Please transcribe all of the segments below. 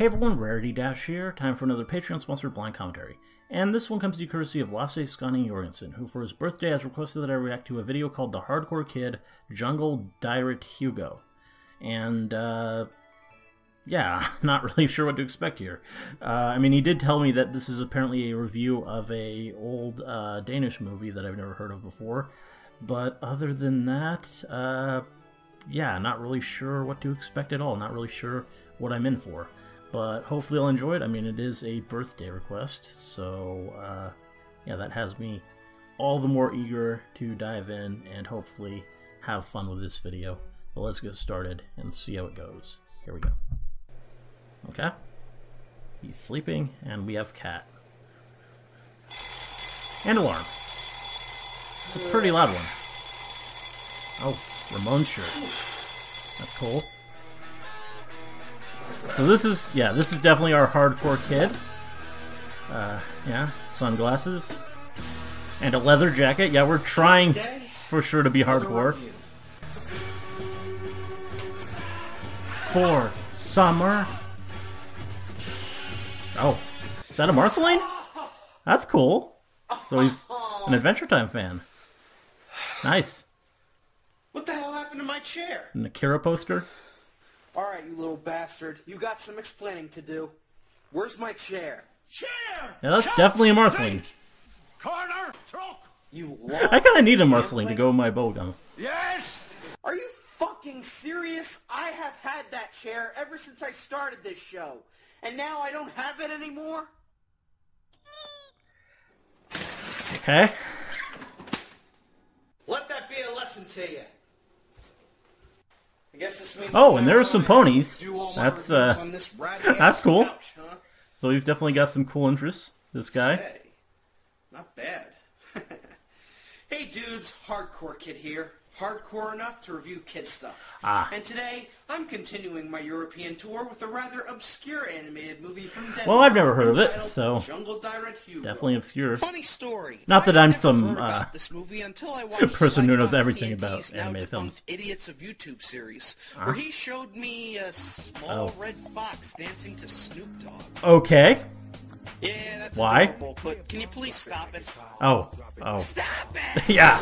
Hey everyone, Rarity Dash here, time for another Patreon-sponsored blind commentary. And this one comes to you courtesy of Lasse Skanning Jorgensen, who for his birthday has requested that I react to a video called The Hardcore Kid, Jungledyret Hugo. And, yeah, not really sure what to expect here. I mean, he did tell me that this is apparently a review of a old Danish movie that I've never heard of before. But other than that, yeah, not really sure what to expect at all. Not really sure what I'm in for. But hopefully I'll enjoy it. I mean, it is a birthday request, so yeah, that has me all the more eager to dive in and hopefully have fun with this video. But let's get started and see how it goes. Here we go. Okay. He's sleeping, and we have cat. And alarm. It's a pretty loud one. Oh, Ramon's shirt. That's cool. So this is definitely our hardcore kid. Yeah, sunglasses. And a leather jacket. Yeah, we're trying for sure to be hardcore. For summer. Oh, is that a Marceline? That's cool. So he's an Adventure Time fan. Nice. What the hell happened to my chair? An Akira poster. Alright, you little bastard. You got some explaining to do. Where's my chair? Chair! Yeah, that's definitely a Marceline. Corner! Truck! You lost. I kinda need a Marceline to go with my bowgun. Yes! Are you fucking serious? I have had that chair ever since I started this show. And now I don't have it anymore? Okay. Let that be a lesson to you. I guess this means and there's some ponies. That's cool. Couch, huh? So he's definitely got some cool interests, this guy. Say, not bad. Hey dudes, Hardcore Kid here. Hardcore enough to review kid stuff. And today, I'm continuing my European tour with a rather obscure animated movie from Denmark. Well, I've never heard of it, so Jungledyret Hugo. definitely obscure. Funny story. Not that I'm some this movie until I watched person who knows Fox everything TNT's about now animated films. Idiots of YouTube series, where he showed me a small red fox dancing to Snoop Dogg. Okay. Yeah, that's Why? adorable, but can you please stop it? Oh. Stop it! Yeah.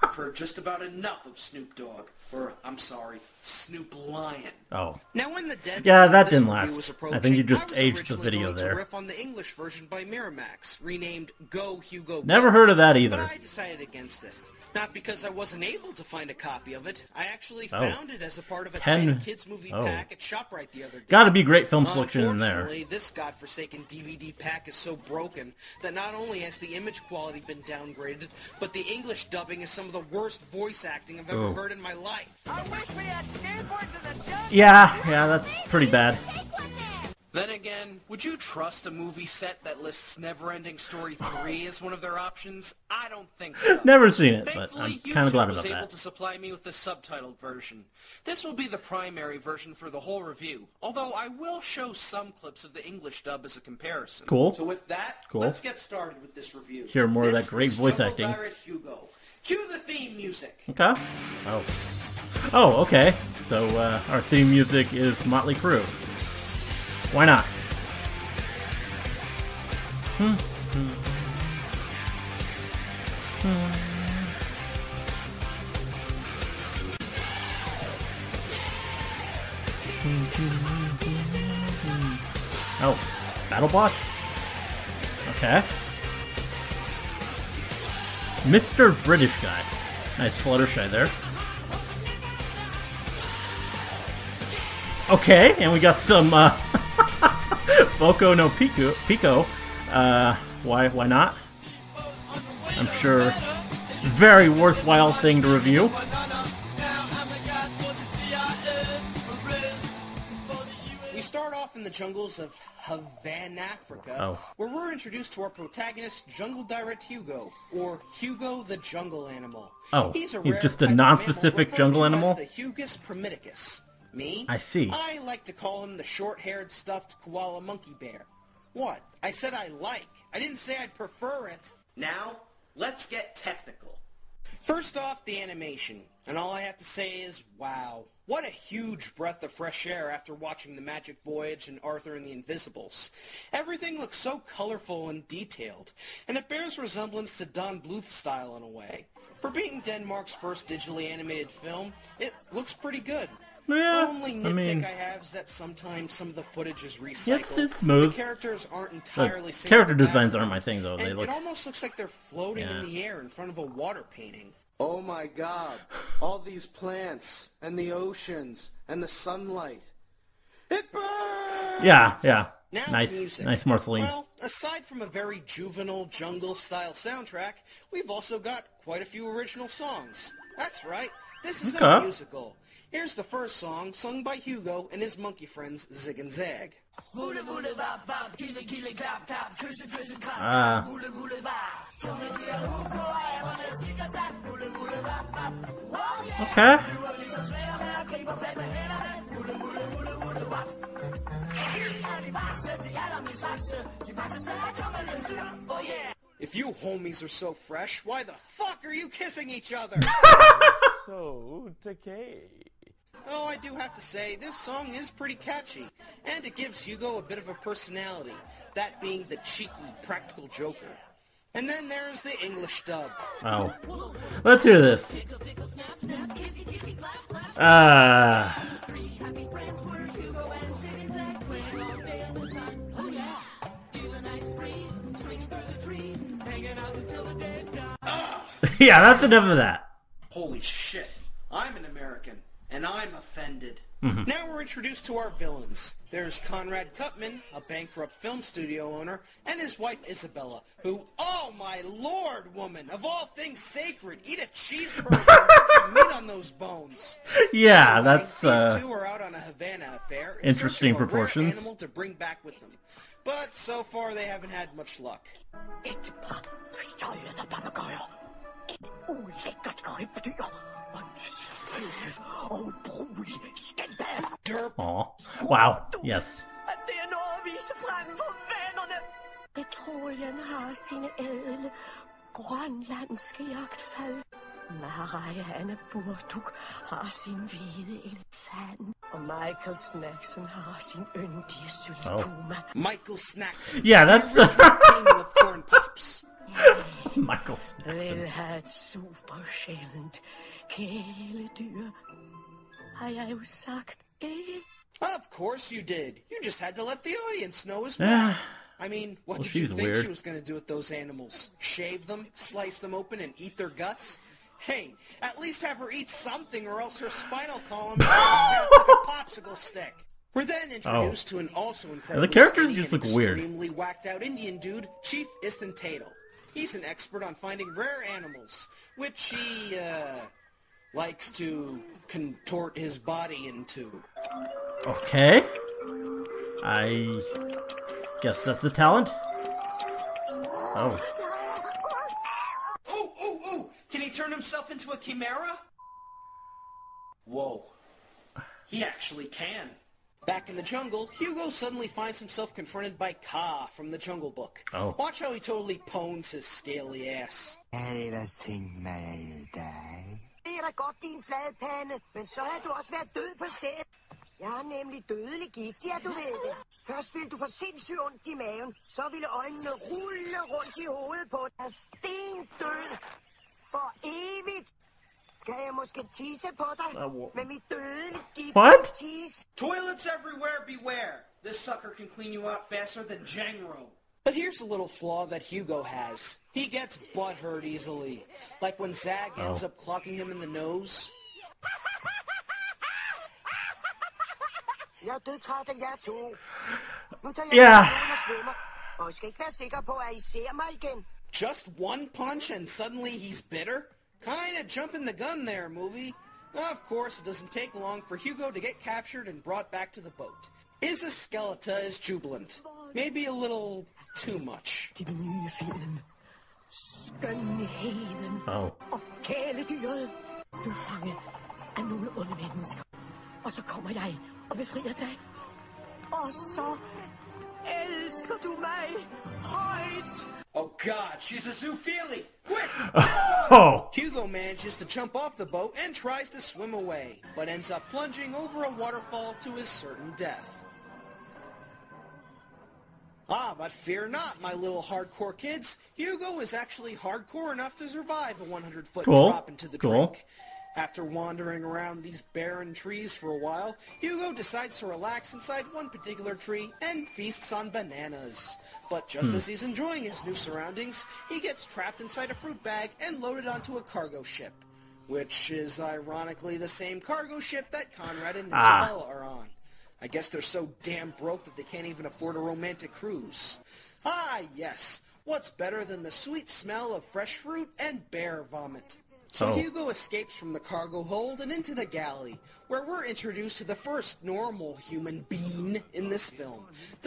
I've heard just about enough of Snoop Dogg. Or, I'm sorry, Snoop Lion. Oh. Now, when the dead Yeah, that this didn't movie last. was I think you approaching, just I was aged the originally video going to there. riff on the English version by Miramax, renamed Go Hugo Go. Never heard of that But either. I decided against it. Not because I wasn't able to find a copy of it. I actually found it as a part of a 10 kids movie pack at ShopRite the other day. Gotta be great film selection in there. Unfortunately, this godforsaken DVD pack is so broken that not only has the image quality been downgraded, but the English dubbing is some of the worst voice acting I've ever heard in my life. I wish we had skateboards in the jungle. Yeah, that's pretty bad. Then again, would you trust a movie set that lists Neverending Story 3 as one of their options? I don't think so. Never seen it, but Thankfully, I'm kind of glad YouTube was about able that. to supply me with the subtitled version. This will be the primary version for the whole review, although I will show some clips of the English dub as a comparison. Cool. So with that, Cool. let's get started with this review. Hear more of This that great is voice acting. Jungledyret Hugo. Cue the theme music. Okay. Oh, okay. So, our theme music is Motley Crue. Why not? Oh, BattleBots? Okay. Mr. British guy. Nice Fluttershy there. Okay, and we got some Boko no Pico. Why not? I'm sure very worthwhile thing to review. We start off in the jungles of Havana, Africa, where we're introduced to our protagonist, Jungledyret Hugo, or Hugo the jungle animal. Oh, he's he's just a non-specific jungle animal? The Hugus primiticus. Me? I see. I like to call him the short-haired stuffed koala monkey bear. What? I said I like. I didn't say I'd prefer it. Now, let's get technical. First off, the animation. And all I have to say is, wow. What a huge breath of fresh air after watching The Magic Voyage and Arthur and the Invisibles. Everything looks so colorful and detailed, and it bears resemblance to Don Bluth's style in a way. For being Denmark's first digitally animated film, it looks pretty good. Yeah, the only nitpick I have is that sometimes some of the footage is recycled. It's smooth. The characters aren't entirely the character designs aren't my thing, though. It almost looks like they're floating in the air in front of a water painting. Oh my god, all these plants, and the oceans, and the sunlight. It burns! Yeah. Now nice Marceline. Well, aside from a very juvenile jungle-style soundtrack, we've also got quite a few original songs. That's right, this is a musical. Here's the first song, sung by Hugo and his monkey friends Zig and Zag. Okay. If you homies are so fresh, why the fuck are you kissing each other? So, decay. Oh, I do have to say, this song is pretty catchy, and it gives Hugo a bit of a personality, that being the cheeky, practical joker. And then there's the English dub. Oh. Let's hear this. Yeah, that's enough of that. Holy shit. I'm an American, and I'm offended. Now we're introduced to our villains. There's Conrad Cutman, a bankrupt film studio owner, and his wife Isabella, who, oh my lord, woman, of all things sacred, eat a cheeseburger and put some meat on those bones. Yeah, anyway, that's these two are out on a Havana affair, interesting proportions. Rare animal to bring back with them. But so far they haven't had much luck. Et par fritøjede papegøjer. Et ulækkert gøjbedyr. Og nysgerrig og brugelig skandal. Derp. Aw. Wow. Yes. At det noget at vise frem for vennerne. Petrolien har sine ædle grønlandske jagtfald. Marianne Burduk har sin hvide elefant. Og Michael Snackson har sin yndige syltuma. Michael Snackson. Yeah, that's king of corn pops. Michael Snackson. Vil have et super sjældent kæledyr. Har jeg jo sagt, ikke? Of course you did. You just had to let the audience know as well. I mean, what did you think she was going to do with those animals? Shave them, slice them open, and eat their guts? Hey, at least have her eat something or else her spinal column is snapped like a popsicle stick. We're then introduced to an also incredible the characters just look weird. Extremely whacked out Indian dude, Chief Istantadal. He's an expert on finding rare animals, which he, likes to contort his body into. Okay. I guess that's a talent. Oh. Ooh! Can he turn himself into a chimera? Whoa. He actually can. Back in the jungle, Hugo suddenly finds himself confronted by Kaa from the Jungle Book. Oh. Watch how he totally pones his scaly ass. Ellers tænkte mig jo dig. Det er da godt, din fladpande, men så havde du også været død på stedet. Jeg er nemlig dødelig giftig, ja, du ved det. Først ville du få sindssygt ondt i maven, så ville øjnene rulle rundt i hovedet på dig. Stendød. For evigt. Skal jeg måske tisse på dig med mit dødeligt giftige tis? Toilets everywhere, beware. This sucker can clean you out faster than Jangro. But here's a little flaw that Hugo has. He gets butthurt easily. Like when Zag ends up clocking him in the nose. Jeg er dødtræt af jer to. Nu tager jeg og svømmer. Og I skal ikke være sikker på, at I ser mig igen. Just one punch and suddenly he's bitter? Kinda jumping the gun there, movie. Of course, it doesn't take long for Hugo to get captured and brought back to the boat. Skeletor is jubilant. Maybe a little too much. Til den nye film. Skønheden. Og kæledyret. Du er fanget af nogle onde mennesker. Og så kommer jeg og befrier dig. Og så elsker du mig højt. Oh, God, she's a zoophilie! Quick! Oh! Hugo manages to jump off the boat and tries to swim away, but ends up plunging over a waterfall to his certain death. Ah, but fear not, my little hardcore kids. Hugo is actually hardcore enough to survive a 100-foot drop into the drink. After wandering around these barren trees for a while, Hugo decides to relax inside one particular tree and feasts on bananas. But just as he's enjoying his new surroundings, he gets trapped inside a fruit bag and loaded onto a cargo ship, which is ironically the same cargo ship that Conrad and Isabella are on. I guess they're so damn broke that they can't even afford a romantic cruise. Ah, yes. What's better than the sweet smell of fresh fruit and bear vomit? So Hugo escapes from the cargo hold and into the galley, where we're introduced to the first normal human being in this film.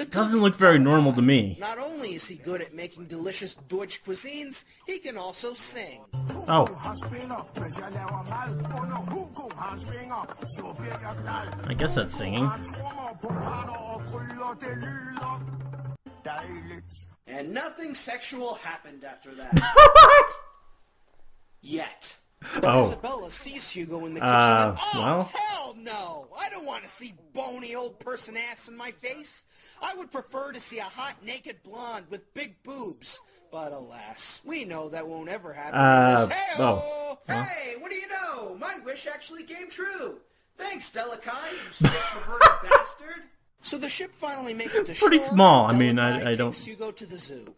Doesn't look very normal to me. Not only is he good at making delicious Deutsch cuisines, he can also sing. Oh. I guess that's singing. And nothing sexual happened after that. What? Yet. But Isabella sees Hugo in the kitchen and, hell no! I don't want to see bony old person ass in my face. I would prefer to see a hot naked blonde with big boobs. But alas, we know that won't ever happen in this. Hey, what do you know? My wish actually came true. Thanks, Delakai, you sick perverted bastard. So the ship finally makes it to shore. It's pretty small. I mean, I don't... takes Hugo to the zoo.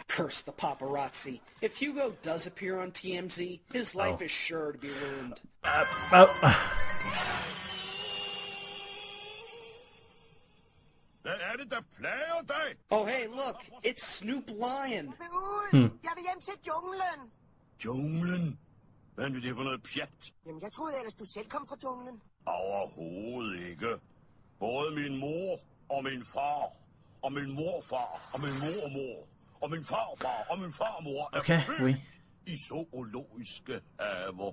Curse the paparazzi. If Hugo does appear on TMZ, his life is sure to be ruined. Oh, hey, look. It's Snoop Lion. Jeg vil hjem til junglen. Junglen? Hvad er det for noget pjat? Jamen, jeg troede ellers, du selv kom fra junglen. Overhovedet ikke. Både min mor og min far og min morfar og min mormor og min farfar og min farmor er født i zoologiske haver.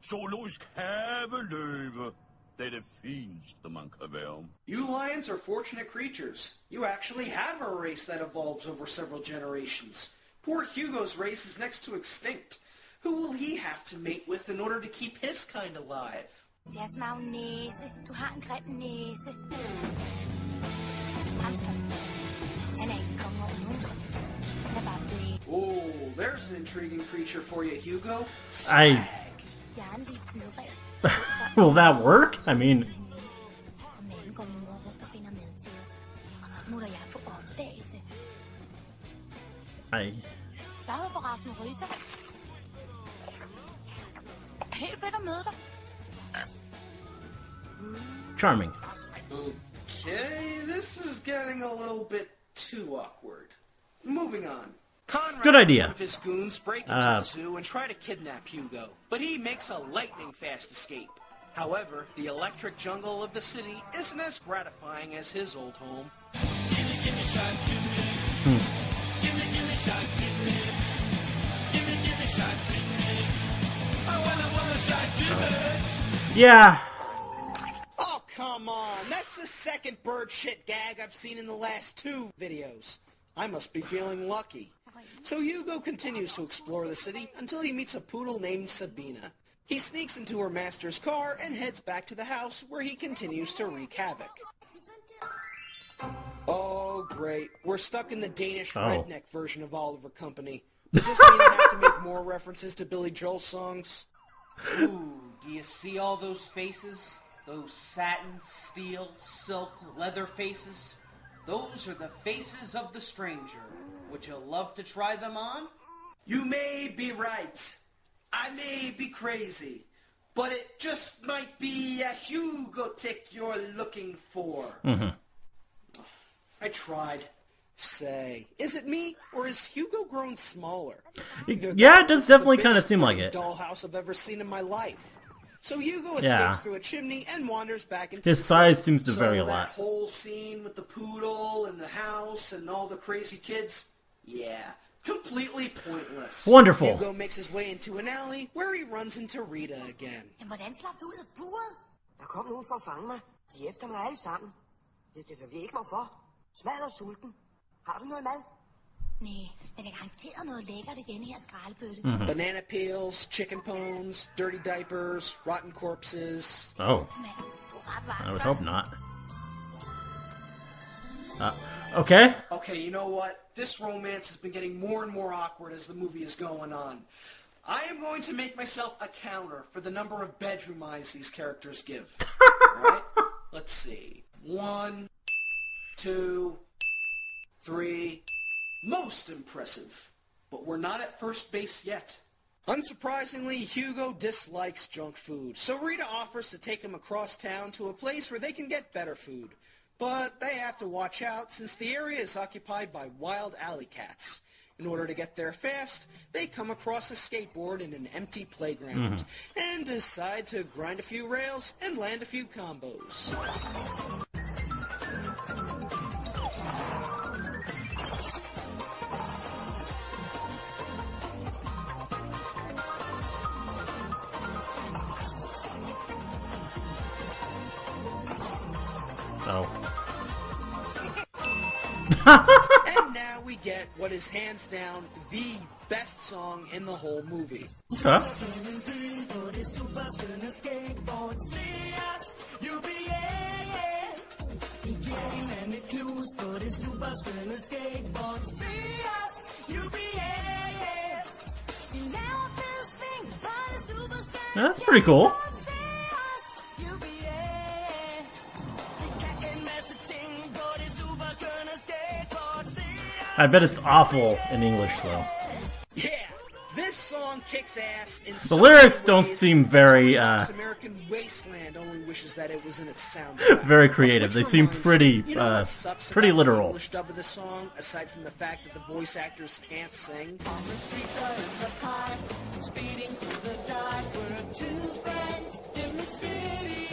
Zoologisk haveløve. Det er det fineste, man kan være. You lions are fortunate creatures. You actually have a race that evolves over several generations. Poor Hugo's race is next to extinct. Who will he have to mate with in order to keep his kind alive? Deres magnæse. Du har en grim næse. Ham skal du tage. Han er ikke konge over nogen som helst. Han er bare blæ. Oh, there's an intriguing creature for you, Hugo. Swag. Jeg er en lille dyreræv. Will that work? I mean... Om natten går min mor rundt og finder mad til os. Og så smutter jeg på opdagelse. Jeg hedder forresten Rita. Helt fedt at møde dig. Charming. Okay, this is getting a little bit too awkward. Moving on. Conrad Good idea. And one of his goons break into the zoo and try to kidnap Hugo, but he makes a lightning-fast escape. However, the electric jungle of the city isn't as gratifying as his old home. Yeah. Oh, come on. That's the second bird shit gag I've seen in the last 2 videos. I must be feeling lucky. So Hugo continues to explore the city until he meets a poodle named Sabina. He sneaks into her master's car and heads back to the house where he continues to wreak havoc. Oh, great. We're stuck in the Danish redneck version of Oliver Company. Does this mean I have to make more references to Billy Joel songs? Ooh, do you see all those faces? Those satin, steel, silk, leather faces? Those are the faces of the stranger. Would you love to try them on? You may be right. I may be crazy. But it just might be a Hugo tick you're looking for. I tried. Say, is it me, or is Hugo grown smaller? Yeah, it does definitely kind of seem like it. Dollhouse I've ever seen in my life. So Hugo escapes through a chimney and wanders back into his size seems to vary a lot. That whole scene with the poodle and the house and all the crazy kids, yeah, completely pointless. Wonderful. Hugo makes his way into an alley where he runs into Rita again. Hvordan slap du ud af buret? Der kom nogen for at fange mig. De er efter mig alle sammen. Det ved vi ikke hvorfor. Smadret sulten. Har du noget mad? Nej, men det er garanteret noget lækkert i denne her skraldebøtte. Banana peels, chicken bones, dirty diapers, rotten corpses. Oh. I would hope not. Okay. Okay, you know what? This romance has been getting more and more awkward as the movie is going on. I am going to make myself a counter for the number of bedroom eyes these characters give. Alright? Let's see. 1, 2, 3. Most impressive. But we're not at first base yet. Unsurprisingly, Hugo dislikes junk food, so Rita offers to take him across town to a place where they can get better food. But they have to watch out since the area is occupied by wild alley cats. In order to get there fast, they come across a skateboard in an empty playground and decide to grind a few rails and land a few combos. And now we get what is hands down the best song in the whole movie. Huh? That's pretty cool. I bet it's awful in English, though. Yeah, this song kicks ass in the lyrics don't seem very, American Wasteland only wishes that it was in its sound. very creative. They seem pretty, pretty literal. English dub of the song, aside from the fact that the voice actors can't sing. On the streets or in the park, speeding through the dark, we're two friends in the city.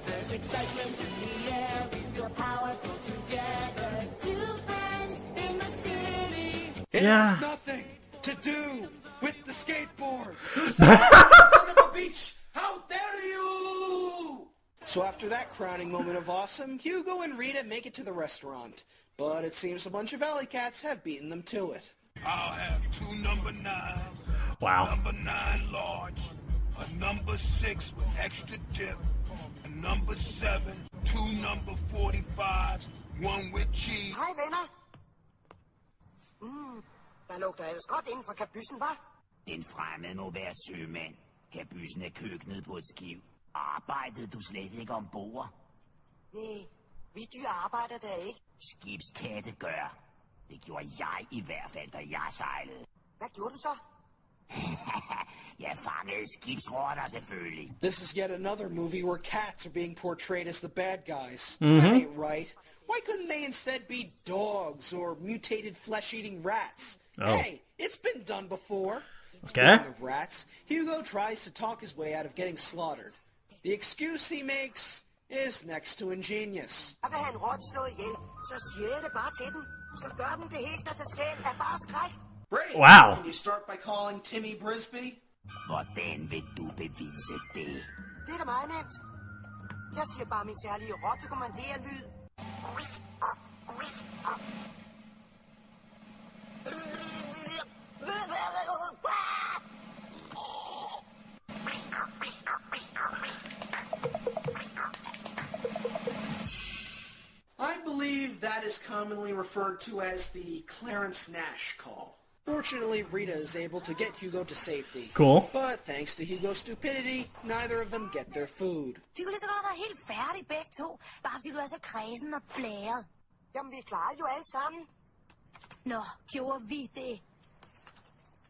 There's excitement in the air, we feel powerful together. Two friends in the city. It Yeah. has nothing to do with the skateboard. Son of a beach! How dare you! So after that crowning moment of awesome, Hugo and Rita make it to the restaurant. But it seems a bunch of alley cats have beaten them to it. I'll have 2 number 9s. Wow. Number 9 large. A number 6 with extra dip. A number 7. 2 number 45s. 1 with cheese. Hej venner. Der lugter ellers godt inden for kabyssen, hva'? Den fremmede må være sømand. Kabyssen er køkkenet på et skib. Arbejdede du slet ikke ombord? Nej, vi dyr arbejder der ikke. Skibskatte gør. Det gjorde jeg i hvert fald, da jeg sejlede. Hvad gjorde du så? Jeg fangede skibsrotter selvfølgelig. This is yet another movie where cats are being portrayed as the bad guys. That ain't right. Why couldn't they instead be dogs or mutated flesh-eating rats? Oh. Hey, it's been done before. Okay. Speaking of rats, Hugo tries to talk his way out of getting slaughtered. The excuse he makes is next to ingenious. Jeg vil have en rot slået ihjel, så siger jeg det bare til den. Så gør den det helt af sig selv af bare skræk. Great. Wow. Can you start by calling Timmy Brisby? Hvordan vil du bevise det? Det er da meget nemt. Jeg siger bare min særlige rottekommanderlyd. I believe that is commonly referred to as the Clarence Nash call. Fortunately, Rita is able to get Hugo to safety. Cool. But thanks to Hugo's stupidity, neither of them get their food. Vi kunne lige så godt være helt færdige begge to, bare fordi du er så kredsen og blæret. Jamen, vi klarede jo alle sammen. Nå, gjorde vi det?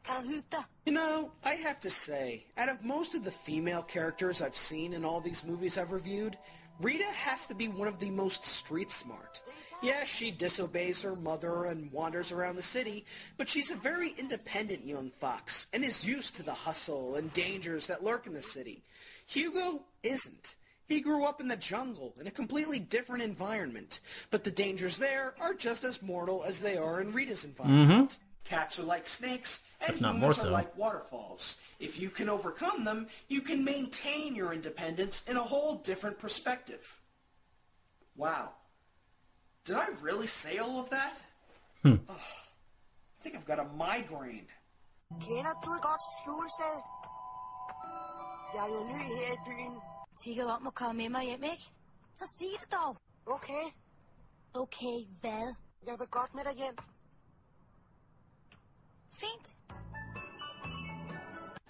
Kan du hygge dig? You know, I have to say, out of most of the female characters I've seen in all these movies I've reviewed, Rita has to be one of the most street smart. Yeah, she disobeys her mother and wanders around the city, but she's a very independent young fox and is used to the hustle and dangers that lurk in the city. Hugo isn't. He grew up in the jungle in a completely different environment, but the dangers there are just as mortal as they are in Rita's environment. Cats are like snakes, and If not humans more are so. like waterfalls. If you can overcome them, you can maintain your independence in a whole different perspective. Wow, Did I really say all of that? I think I've got a migraine. Kender du et godt skjulested? Jeg er jo ny her i byen. Tigger om at komme med mig hjem, ikke? Så sig det dog. Okay. Okay, hvad? Jeg vil godt med dig hjem. Fint.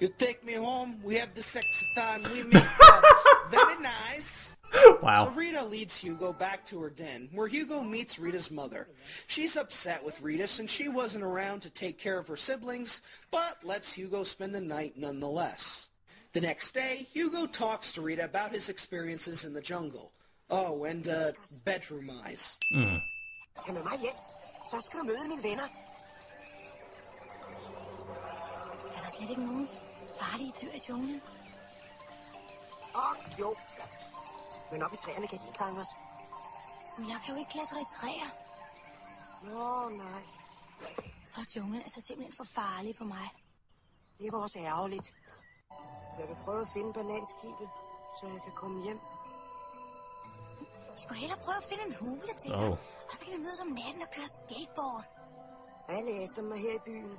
You take me home, we have the sexy time, we make love. Very nice. Wow. So Rita leads Hugo back to her den, where Hugo meets Rita's mother. She's upset with Rita since she wasn't around to take care of her siblings, but lets Hugo spend the night nonetheless. The next day, Hugo talks to Rita about his experiences in the jungle. Oh, and bedroom eyes. Tag med mig hjem, så skal du møde mine venner. Er der slet ikke nogen farlige dyr i junglen? Jo. Men op i træerne kan de ikke fange os. Men jeg kan jo ikke klatre i træer. Nå, nej. Så junglen er så simpelthen for farlig for mig. Det var også ærgerligt. Jeg vil prøve at finde bananskibet, så jeg kan komme hjem. Vi skulle hellere prøve at finde en hule til dig. Og så kan vi mødes om natten og køre skateboard. Alle efter mig her i byen.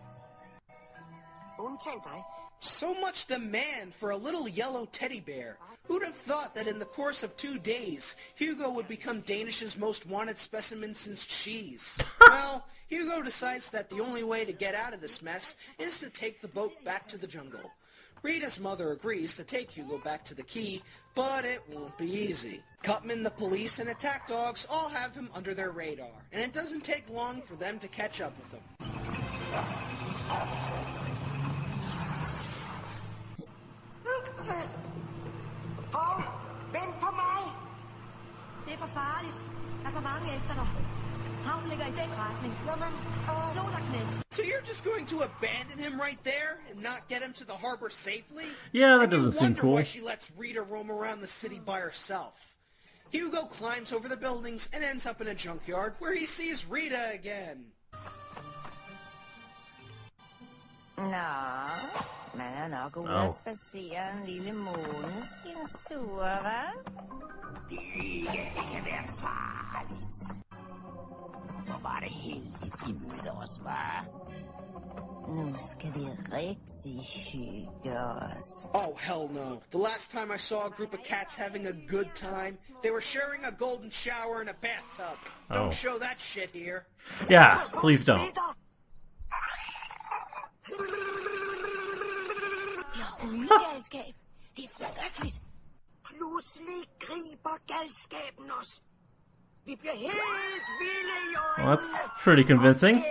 Undtagen dig. So much demand for a little yellow teddy bear. Who'd have thought that in the course of 2 days, Hugo would become Danish's most wanted specimen since cheese? Well, Hugo decides that the only way to get out of this mess is to take the boat back to the jungle. Rita's mother agrees to take Hugo back to the key, but it won't be easy. Cutman, the police, and attack dogs all have him under their radar, and it doesn't take long for them to catch up with him. Vent på mig! Det er for farligt. Der er for mange efter dig. Havnen ligger i den retning. Jamen, slå dig, knægt. So you're just going to abandon him right there and not get him to the harbor safely? Yeah, that doesn't seem cool. Why she lets Rita roam around the city by herself. Hugo climbs over the buildings and ends up in a junkyard where he sees Rita again. Nå, man er nok ude at spacere en lille måneskinstur, hva'? Det kan være farligt. Hvor var det heldigt, I mødte os, hva'? Nu skal vi rigtig hygge os. Oh, hell no. The last time I saw a group of cats having a good time, they were sharing a golden shower in a bathtub. Don't show that shit here. Yeah, please don't. Hundegalskab. Det er frygteligt. Pludselig griber galskaben os. Vi bliver helt vilde i øjnene. Well, that's pretty convincing.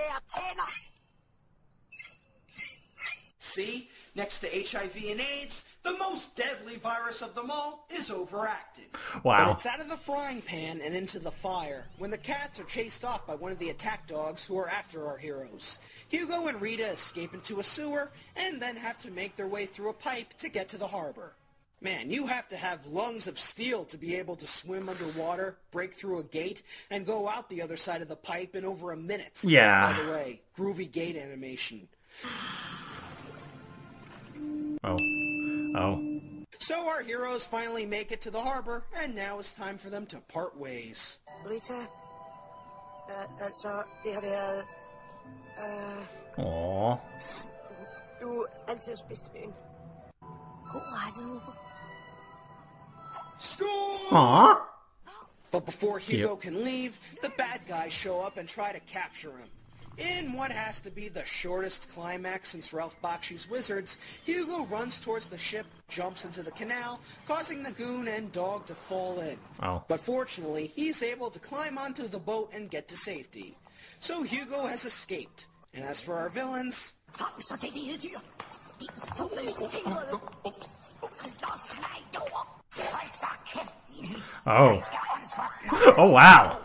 See, next to HIV and AIDS, the most deadly virus of them all is overactive. Wow. But it's out of the frying pan and into the fire when the cats are chased off by one of the attack dogs who are after our heroes. Hugo and Rita escape into a sewer and then have to make their way through a pipe to get to the harbor. Man, you have to have lungs of steel to be able to swim underwater, break through a gate, and go out the other side of the pipe in over a minute. Yeah. By the way, groovy gate animation. Oh. So our heroes finally make it to the harbor, and now it's time for them to part ways. Rita, altså, det har været... Aww. Du er altid bedste ven. God rejse, Hugo. Score! Aww. But before Hugo can leave, the bad guys show up and try to capture him. In what has to be the shortest climax since Ralph Bakshi's Wizards, Hugo runs towards the ship, jumps into the canal, causing the goon and dog to fall in. But fortunately, he's able to climb onto the boat and get to safety. So Hugo has escaped. And as for our villains... Oh. Oh, wow.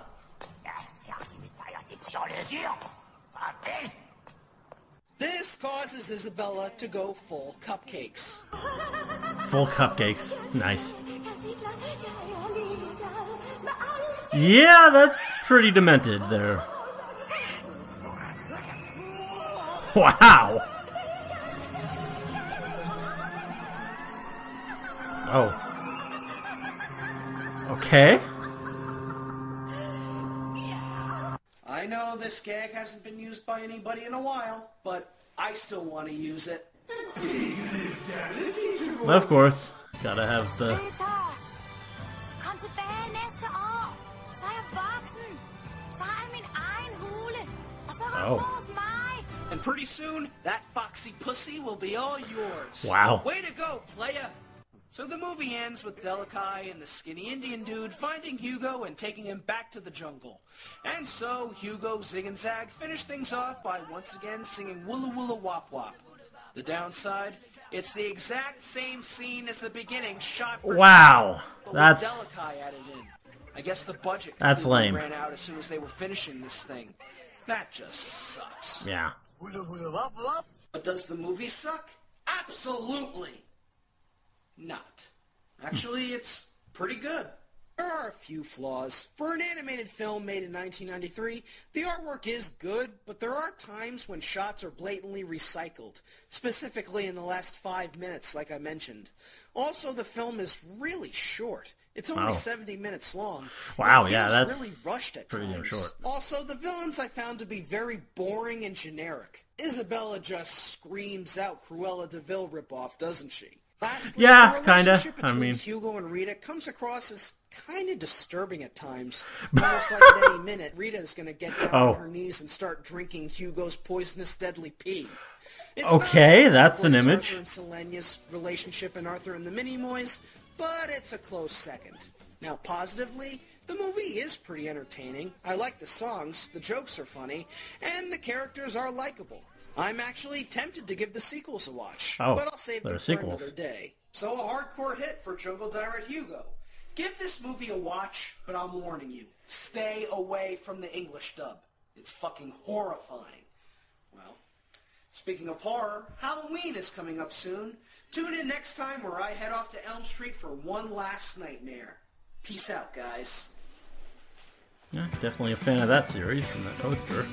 This causes Isabella to go full cupcakes. Full cupcakes. Nice. Yeah, that's pretty demented there. Wow. Oh. Okay. I know this gag hasn't been used by anybody in a while, but I still want to use it. Of course. Gotta have the... Rita! Kom tilbage næste år! Så er jeg voksen! Så har jeg min egen hule! Og så var du hos mig! And pretty soon, that foxy pussy will be all yours. Wow. Way to go, playa! So the movie ends with Delikai and the skinny Indian dude finding Hugo and taking him back to the jungle. And so, Hugo, Zig, and Zag finish things off by once again singing Woola Woola Wop Wop. The downside, it's the exact same scene as the beginning, shot for wow, shot, but that's... with Delikai added in. I guess the budget that's lame. Ran out as soon as they were finishing this thing. That just sucks. Yeah. But does the movie suck? Absolutely not. Actually, it's pretty good. There are a few flaws. For an animated film made in 1993, the artwork is good, but there are times when shots are blatantly recycled, specifically in the last 5 minutes, like I mentioned. Also, the film is really short. It's only 70 minutes long. Wow, yeah, that's really rushed at pretty damn short. Also, the villains I found to be very boring and generic. Isabella just screams out Cruella de Vil ripoff, doesn't she? Lastly, yeah, kind of. I mean, Hugo and Rita comes across as kind of disturbing at times. Almost like at any minute, Rita is going to get down on her knees and start drinking Hugo's poisonous, deadly pee. It's okay, that's an image. Arthur and Selenia's relationship in Arthur and the Minimoys, but it's a close second. Now, positively, the movie is pretty entertaining. I like the songs, the jokes are funny, and the characters are likable. I'm actually tempted to give the sequels a watch, but I'll save them for another day. So a hardcore hit for Jungledyret Hugo. Give this movie a watch, but I'm warning you, stay away from the English dub. It's fucking horrifying. Well, speaking of horror, Halloween is coming up soon. Tune in next time where I head off to Elm Street for one last nightmare. Peace out, guys. Yeah, definitely a fan of that series from that poster.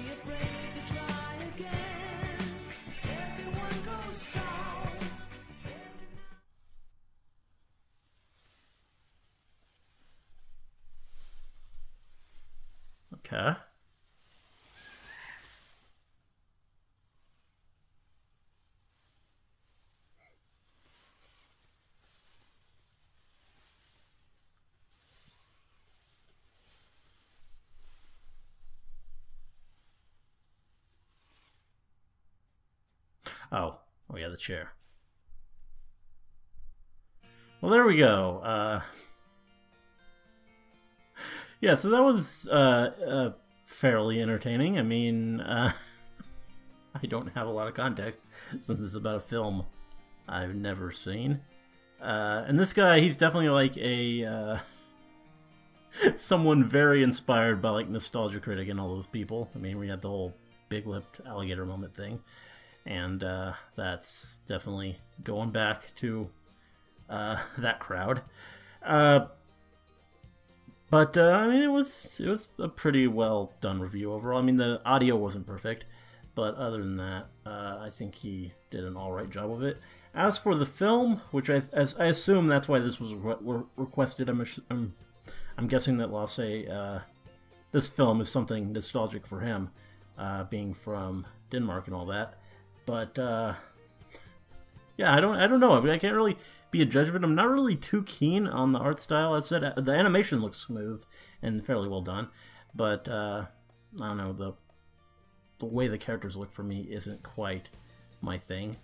Okay. Oh yeah, the chair. Well, there we go. Yeah, so that was fairly entertaining. I mean, I don't have a lot of context since this is about a film I've never seen. And this guy, he's definitely like a someone very inspired by like Nostalgia Critic and all those people. I mean, we had the whole big-lipped alligator moment thing, and that's definitely going back to that crowd. But I mean, it was a pretty well done review overall. I mean, the audio wasn't perfect, but other than that, I think he did an all right job of it. As for the film, which I assume that's why this was requested, I'm guessing that Lasse, this film is something nostalgic for him, being from Denmark and all that. But yeah, I don't know. I mean, I can't really be a judge of it. I'm not really too keen on the art style. As I said, the animation looks smooth and fairly well done, but I don't know, the way the characters look for me isn't quite my thing.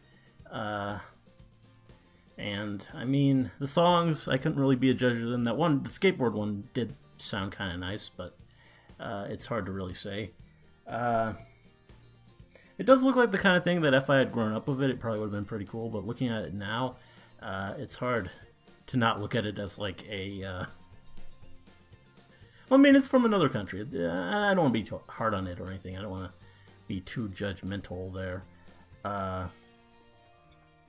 And I mean, the songs, I couldn't really be a judge of them. That one, the skateboard one, did sound kind of nice, but it's hard to really say. It does look like the kind of thing that if I had grown up with it, it probably would have been pretty cool, but looking at it now, it's hard to not look at it as like a... Well, I mean, it's from another country. I don't want to be too hard on it or anything. I don't want to be too judgmental there.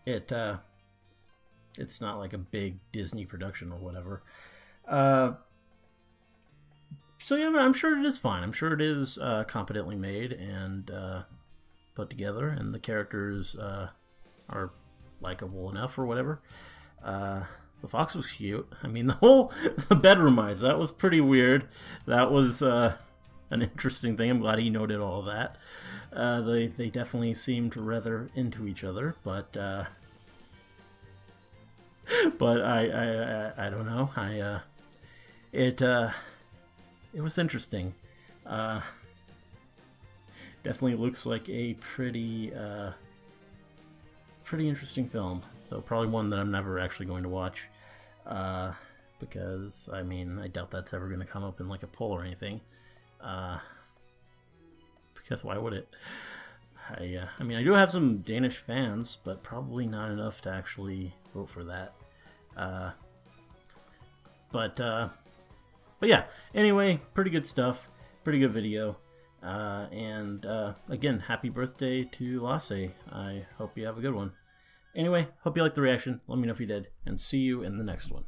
It's not like a big Disney production or whatever. So yeah, I'm sure it is fine. I'm sure it is competently made and put together, and the characters are likable enough or whatever. The fox was cute. I mean, the bedroom eyes, that was pretty weird. That was an interesting thing. I'm glad he noted all of that. They definitely seemed rather into each other, but I don't know. It was interesting. Definitely looks like a pretty interesting film. So probably one that I'm never actually going to watch. Because, I mean, I doubt that's ever going to come up in, like, a poll or anything. Because why would it? I mean, I do have some Danish fans, but probably not enough to actually vote for that. But yeah, anyway, pretty good stuff. Pretty good video. And again, happy birthday to Lasse. I hope you have a good one. Anyway, hope you liked the reaction. Let me know if you did, and see you in the next one.